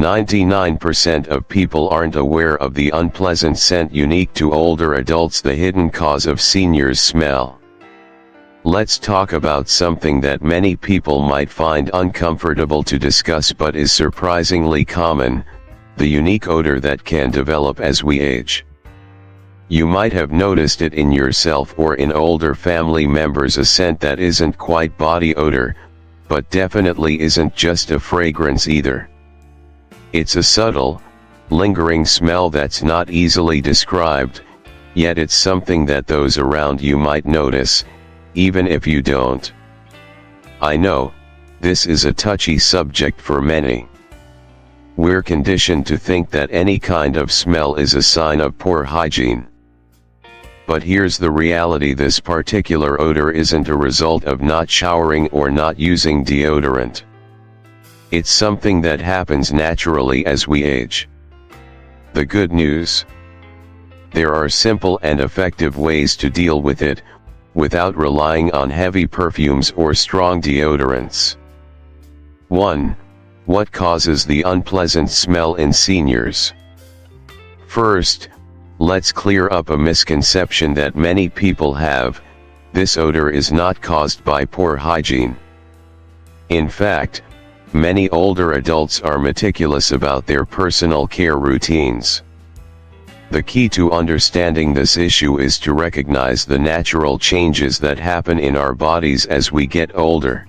99% of people aren't aware of the unpleasant scent unique to older adults, the hidden cause of seniors' smell. Let's talk about something that many people might find uncomfortable to discuss but is surprisingly common: the unique odor that can develop as we age. You might have noticed it in yourself or in older family members, a scent that isn't quite body odor, but definitely isn't just a fragrance either. It's a subtle, lingering smell that's not easily described, yet it's something that those around you might notice, even if you don't. I know, this is a touchy subject for many. We're conditioned to think that any kind of smell is a sign of poor hygiene. But here's the reality: this particular odor isn't a result of not showering or not using deodorant. It's something that happens naturally as we age. The good news? There are simple and effective ways to deal with it, without relying on heavy perfumes or strong deodorants. 1. What causes the unpleasant smell in seniors? First, let's clear up a misconception that many people have: this odor is not caused by poor hygiene. In fact, many older adults are meticulous about their personal care routines. The key to understanding this issue is to recognize the natural changes that happen in our bodies as we get older.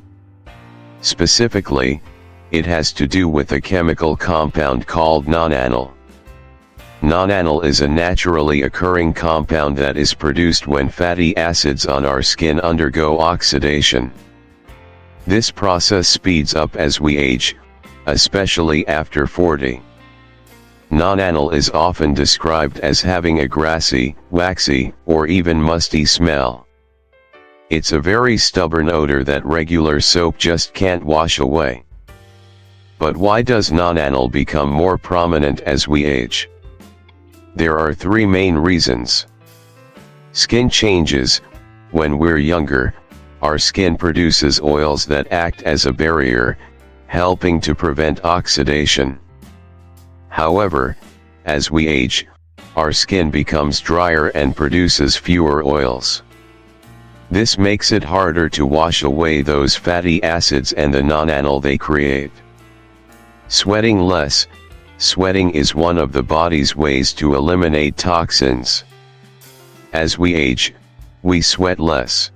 Specifically, it has to do with a chemical compound called nonanol. Nonanol is a naturally occurring compound that is produced when fatty acids on our skin undergo oxidation. This process speeds up as we age, especially after 40. Nonanol is often described as having a grassy, waxy, or even musty smell. It's a very stubborn odor that regular soap just can't wash away. But why does nonanol become more prominent as we age? There are 3 main reasons. Skin changes. When we're younger, our skin produces oils that act as a barrier, helping to prevent oxidation. However, as we age, our skin becomes drier and produces fewer oils. This makes it harder to wash away those fatty acids and the nonanol they create. Sweating less. Sweating is one of the body's ways to eliminate toxins. As we age, we sweat less.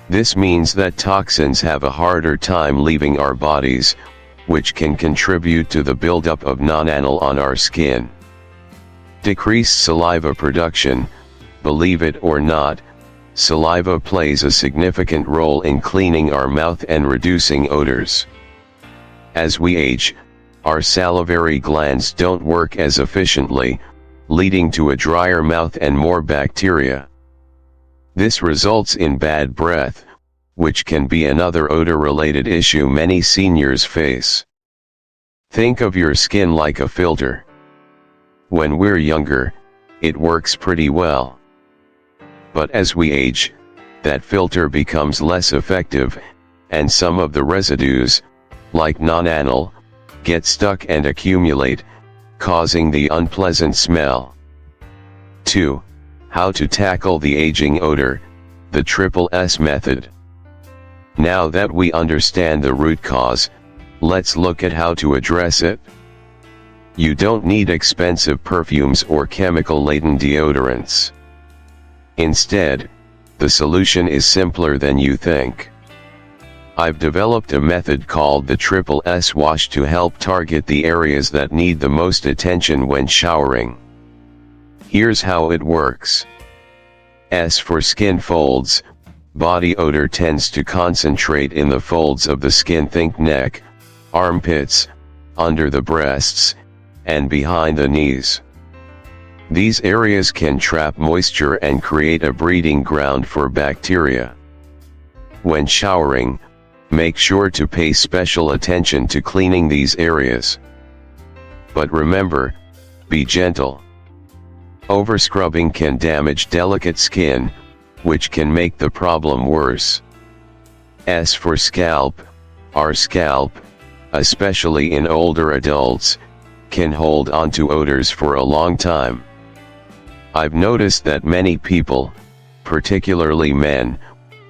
This means that toxins have a harder time leaving our bodies, which can contribute to the buildup of nonanol on our skin. Decreased saliva production. Believe it or not, saliva plays a significant role in cleaning our mouth and reducing odors. As we age, our salivary glands don't work as efficiently, leading to a drier mouth and more bacteria. This results in bad breath, which can be another odor-related issue many seniors face. Think of your skin like a filter. When we're younger, it works pretty well. But as we age, that filter becomes less effective, and some of the residues, like nonanol, get stuck and accumulate, causing the unpleasant smell. 2. How to tackle the aging odor, the Triple S method. Now that we understand the root cause, let's look at how to address it. You don't need expensive perfumes or chemical-laden deodorants. Instead, the solution is simpler than you think. I've developed a method called the Triple S wash to help target the areas that need the most attention when showering. Here's how it works. S for skin folds. Body odor tends to concentrate in the folds of the skin. Think neck, armpits, under the breasts, and behind the knees. These areas can trap moisture and create a breeding ground for bacteria. When showering, make sure to pay special attention to cleaning these areas. But remember, be gentle. Overscrubbing can damage delicate skin, which can make the problem worse. S for scalp. Our scalp, especially in older adults, can hold onto odors for a long time. I've noticed that many people, particularly men,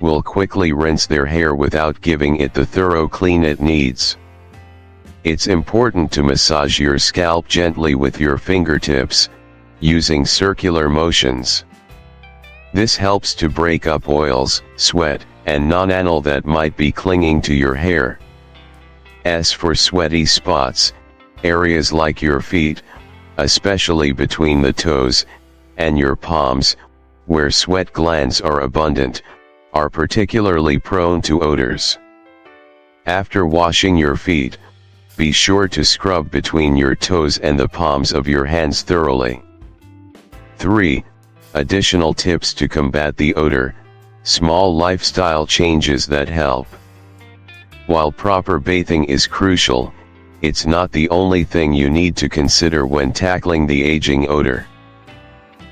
will quickly rinse their hair without giving it the thorough clean it needs. It's important to massage your scalp gently with your fingertips, using circular motions. This helps to break up oils, sweat, and non-anal that might be clinging to your hair. As for sweaty spots, areas like your feet, especially between the toes, and your palms, where sweat glands are abundant, are particularly prone to odors. After washing your feet, be sure to scrub between your toes and the palms of your hands thoroughly. 3. Additional tips to combat the odor, small lifestyle changes that help. While proper bathing is crucial, it's not the only thing you need to consider when tackling the aging odor.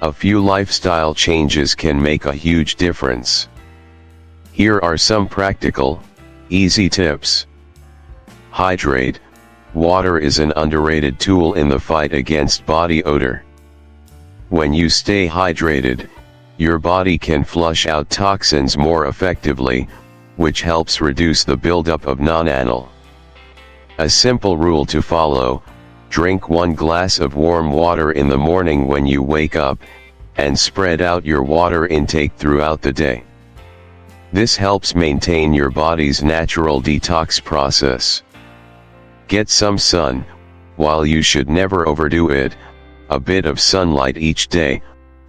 A few lifestyle changes can make a huge difference. Here are some practical, easy tips. Hydrate. Water is an underrated tool in the fight against body odor. When you stay hydrated, your body can flush out toxins more effectively, which helps reduce the buildup of non-anal. A simple rule to follow: drink 1 glass of warm water in the morning when you wake up, and spread out your water intake throughout the day. This helps maintain your body's natural detox process. Get some sun, while you should never overdo it. A bit of sunlight each day,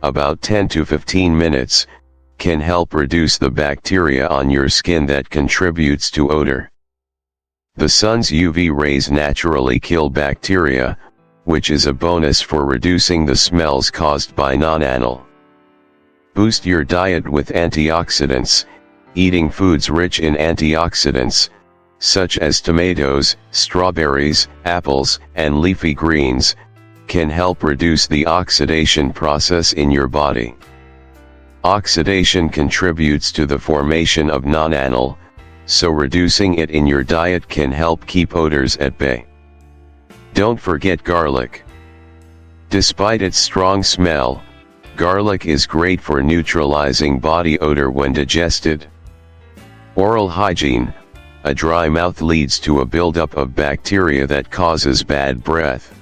about 10 to 15 minutes, can help reduce the bacteria on your skin that contributes to odor. The sun's UV rays naturally kill bacteria, which is a bonus for reducing the smells caused by non-anal. Boost your diet with antioxidants. Eating foods rich in antioxidants, such as tomatoes, strawberries, apples, and leafy greens, can help reduce the oxidation process in your body. Oxidation contributes to the formation of non-anal, so reducing it in your diet can help keep odors at bay. Don't forget garlic. Despite its strong smell, garlic is great for neutralizing body odor when digested. Oral hygiene. A dry mouth leads to a buildup of bacteria that causes bad breath.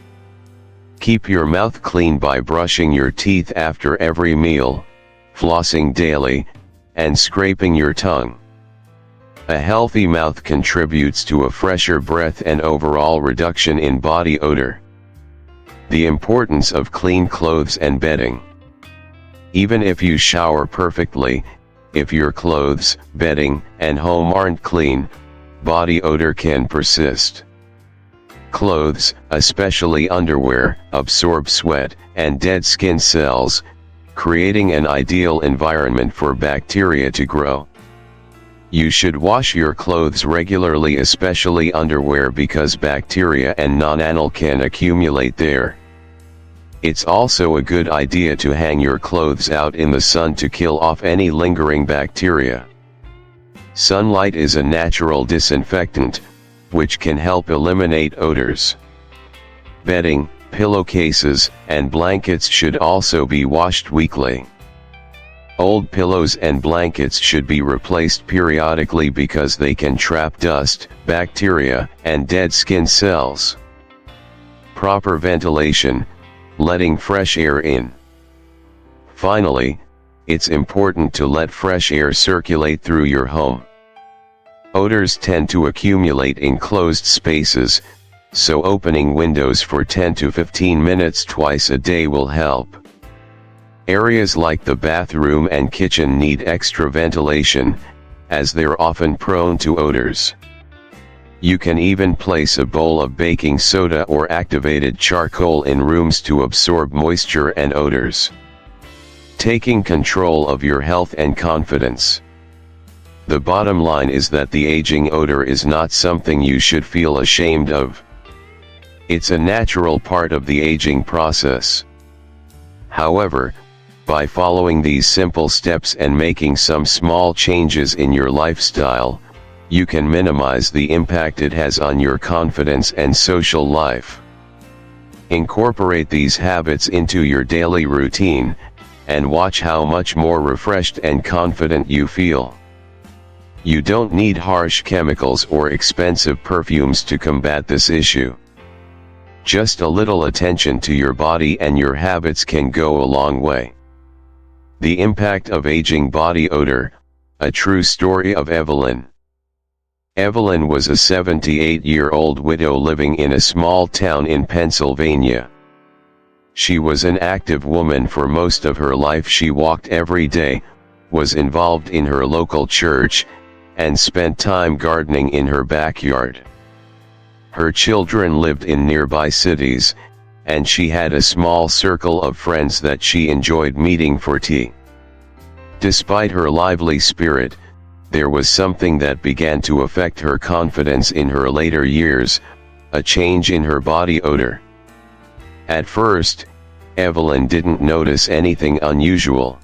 Keep your mouth clean by brushing your teeth after every meal, flossing daily, and scraping your tongue. A healthy mouth contributes to a fresher breath and overall reduction in body odor. The importance of clean clothes and bedding. Even if you shower perfectly, if your clothes, bedding, and home aren't clean, body odor can persist. Clothes, especially underwear, absorb sweat and dead skin cells, creating an ideal environment for bacteria to grow. You should wash your clothes regularly, especially underwear, because bacteria and non-anal can accumulate there. It's also a good idea to hang your clothes out in the sun to kill off any lingering bacteria. Sunlight is a natural disinfectant, which can help eliminate odors. Bedding, pillowcases, and blankets should also be washed weekly. Old pillows and blankets should be replaced periodically because they can trap dust, bacteria, and dead skin cells. Proper ventilation, letting fresh air in. Finally, it's important to let fresh air circulate through your home. Odors tend to accumulate in closed spaces, so opening windows for 10 to 15 minutes twice a day will help. Areas like the bathroom and kitchen need extra ventilation, as they're often prone to odors. You can even place a bowl of baking soda or activated charcoal in rooms to absorb moisture and odors. Taking control of your health and confidence. The bottom line is that the aging odor is not something you should feel ashamed of. It's a natural part of the aging process. However, by following these simple steps and making some small changes in your lifestyle, you can minimize the impact it has on your confidence and social life. Incorporate these habits into your daily routine, and watch how much more refreshed and confident you feel. You don't need harsh chemicals or expensive perfumes to combat this issue. Just a little attention to your body and your habits can go a long way. The impact of aging body odor, a true story of Evelyn. Evelyn was a 78-year-old widow living in a small town in Pennsylvania. She was an active woman for most of her life. She walked every day, was involved in her local church, and spent time gardening in her backyard. Her children lived in nearby cities, and she had a small circle of friends that she enjoyed meeting for tea. Despite her lively spirit, there was something that began to affect her confidence in her later years, a change in her body odor. At first, Evelyn didn't notice anything unusual.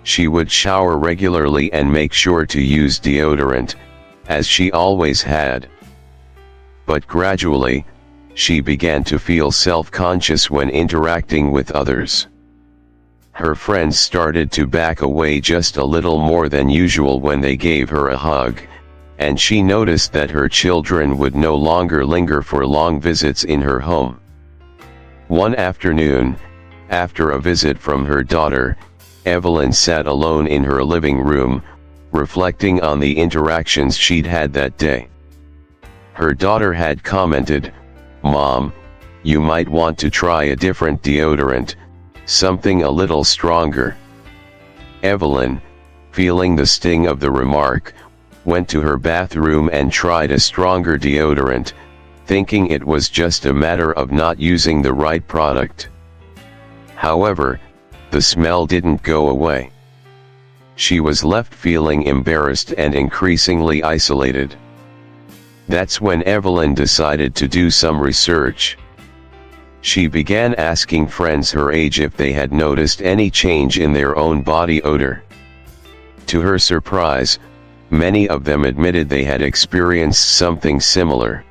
She would shower regularly and make sure to use deodorant, as she always had. But gradually, she began to feel self-conscious when interacting with others. Her friends started to back away just a little more than usual when they gave her a hug, and she noticed that her children would no longer linger for long visits in her home. One afternoon, after a visit from her daughter, Evelyn sat alone in her living room, reflecting on the interactions she'd had that day. Her daughter had commented, "Mom, you might want to try a different deodorant, something a little stronger." Evelyn, feeling the sting of the remark, went to her bathroom and tried a stronger deodorant, thinking it was just a matter of not using the right product. However, the smell didn't go away. She was left feeling embarrassed and increasingly isolated. That's when Evelyn decided to do some research. She began asking friends her age if they had noticed any change in their own body odor. To her surprise, many of them admitted they had experienced something similar.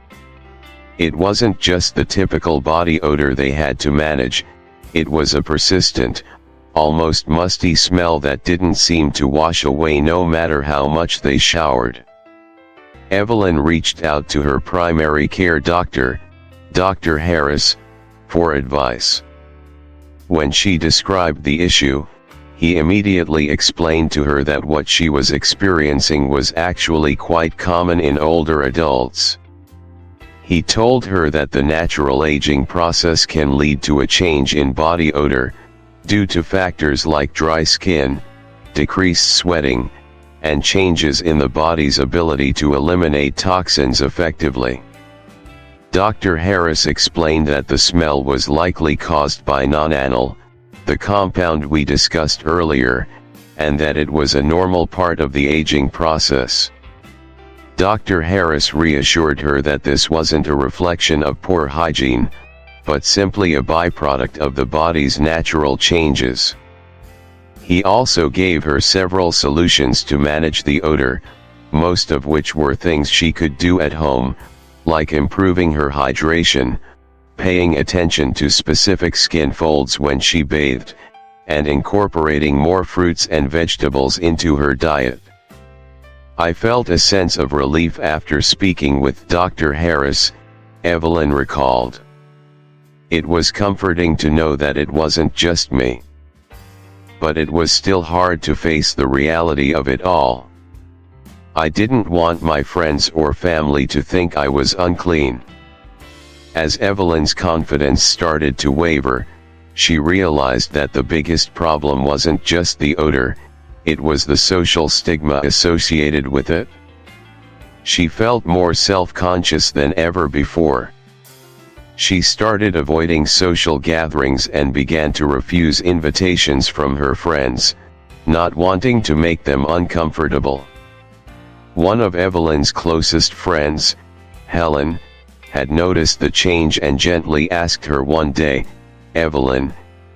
It wasn't just the typical body odor they had to manage, it was a persistent, almost musty smell that didn't seem to wash away no matter how much they showered. Evelyn reached out to her primary care doctor, Dr. Harris, for advice. When she described the issue, he immediately explained to her that what she was experiencing was actually quite common in older adults. He told her that the natural aging process can lead to a change in body odor, due to factors like dry skin, decreased sweating, and changes in the body's ability to eliminate toxins effectively. Dr. Harris explained that the smell was likely caused by nonanil, the compound we discussed earlier, and that it was a normal part of the aging process. Dr. Harris reassured her that this wasn't a reflection of poor hygiene, but simply a byproduct of the body's natural changes. He also gave her several solutions to manage the odor, most of which were things she could do at home, like improving her hydration, paying attention to specific skin folds when she bathed, and incorporating more fruits and vegetables into her diet. "I felt a sense of relief after speaking with Dr. Harris," Evelyn recalled. "It was comforting to know that it wasn't just me. But it was still hard to face the reality of it all. I didn't want my friends or family to think I was unclean." As Evelyn's confidence started to waver, she realized that the biggest problem wasn't just the odor, it was the social stigma associated with it. She felt more self-conscious than ever before. She started avoiding social gatherings and began to refuse invitations from her friends, not wanting to make them uncomfortable. One of Evelyn's closest friends, Helen, had noticed the change and gently asked her one day, "Evelyn,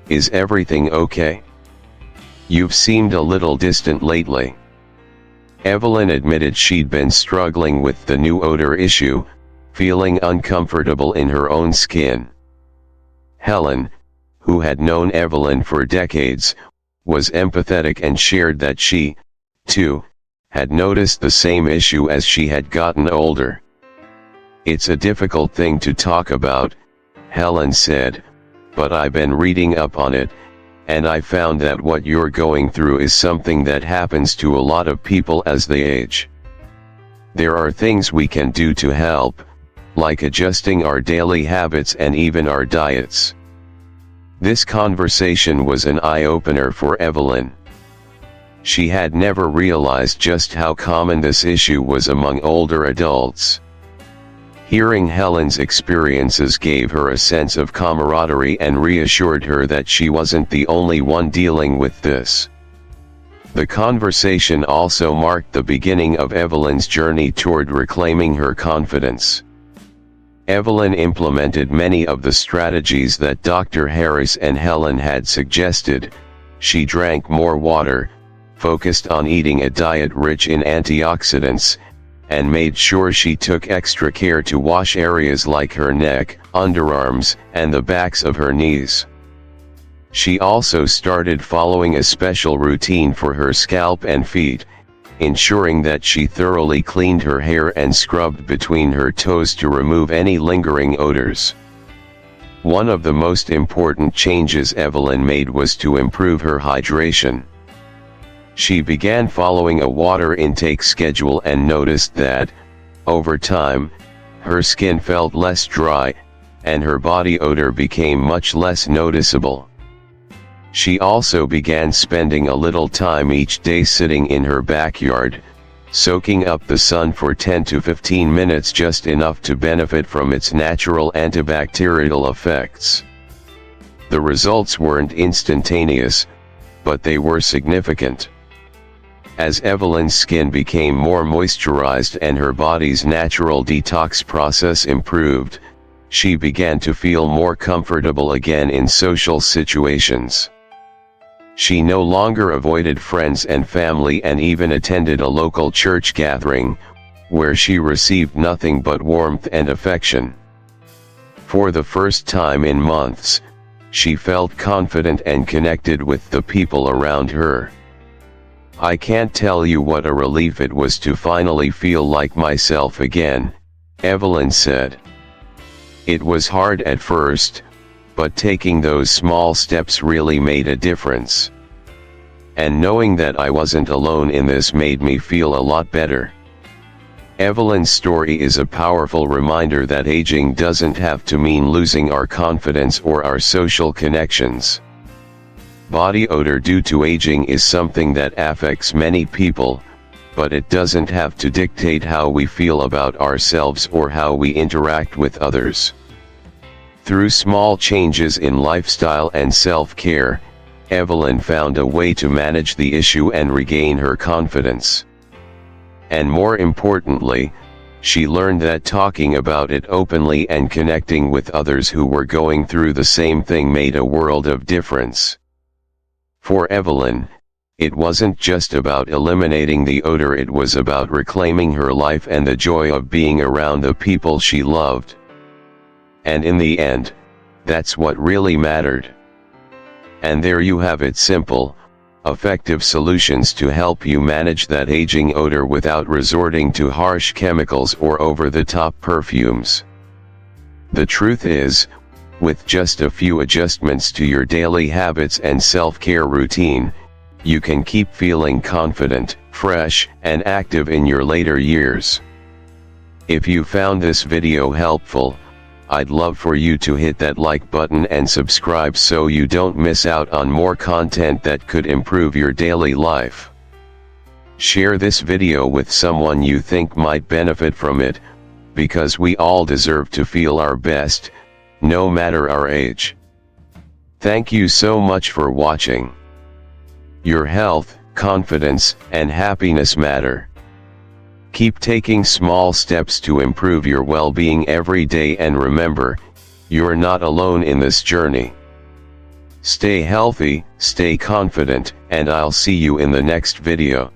is everything okay? You've seemed a little distant lately." Evelyn admitted she'd been struggling with the new odor issue, feeling uncomfortable in her own skin. Helen, who had known Evelyn for decades, was empathetic and shared that she, too, had noticed the same issue as she had gotten older. "It's a difficult thing to talk about," Helen said, "but I've been reading up on it, and I found that what you're going through is something that happens to a lot of people as they age. There are things we can do to help, like adjusting our daily habits and even our diets." This conversation was an eye-opener for Evelyn. She had never realized just how common this issue was among older adults. Hearing Helen's experiences gave her a sense of camaraderie and reassured her that she wasn't the only one dealing with this. The conversation also marked the beginning of Evelyn's journey toward reclaiming her confidence. Evelyn implemented many of the strategies that Dr. Harris and Helen had suggested. She drank more water, focused on eating a diet rich in antioxidants, and made sure she took extra care to wash areas like her neck, underarms, and the backs of her knees. She also started following a special routine for her scalp and feet, ensuring that she thoroughly cleaned her hair and scrubbed between her toes to remove any lingering odors. One of the most important changes Evelyn made was to improve her hydration. She began following a water intake schedule and noticed that, over time, her skin felt less dry, and her body odor became much less noticeable. She also began spending a little time each day sitting in her backyard, soaking up the sun for 10 to 15 minutes, just enough to benefit from its natural antibacterial effects. The results weren't instantaneous, but they were significant. As Evelyn's skin became more moisturized and her body's natural detox process improved, she began to feel more comfortable again in social situations. She no longer avoided friends and family and even attended a local church gathering, where she received nothing but warmth and affection. For the first time in months, she felt confident and connected with the people around her. "I can't tell you what a relief it was to finally feel like myself again," Evelyn said. "It was hard at first, but taking those small steps really made a difference. And knowing that I wasn't alone in this made me feel a lot better." Evelyn's story is a powerful reminder that aging doesn't have to mean losing our confidence or our social connections. Body odor due to aging is something that affects many people, but it doesn't have to dictate how we feel about ourselves or how we interact with others. Through small changes in lifestyle and self-care, Evelyn found a way to manage the issue and regain her confidence. And more importantly, she learned that talking about it openly and connecting with others who were going through the same thing made a world of difference. For Evelyn, it wasn't just about eliminating the odor, it was about reclaiming her life and the joy of being around the people she loved. And in the end, that's what really mattered. And there you have it: simple, effective solutions to help you manage that aging odor without resorting to harsh chemicals or over-the-top perfumes. The truth is, with just a few adjustments to your daily habits and self-care routine, you can keep feeling confident, fresh, and active in your later years. If you found this video helpful, I'd love for you to hit that like button and subscribe so you don't miss out on more content that could improve your daily life. Share this video with someone you think might benefit from it, because we all deserve to feel our best, no matter our age. Thank you so much for watching. Your health, confidence, and happiness matter. Keep taking small steps to improve your well-being every day, and remember, you're not alone in this journey. Stay healthy, stay confident, and I'll see you in the next video.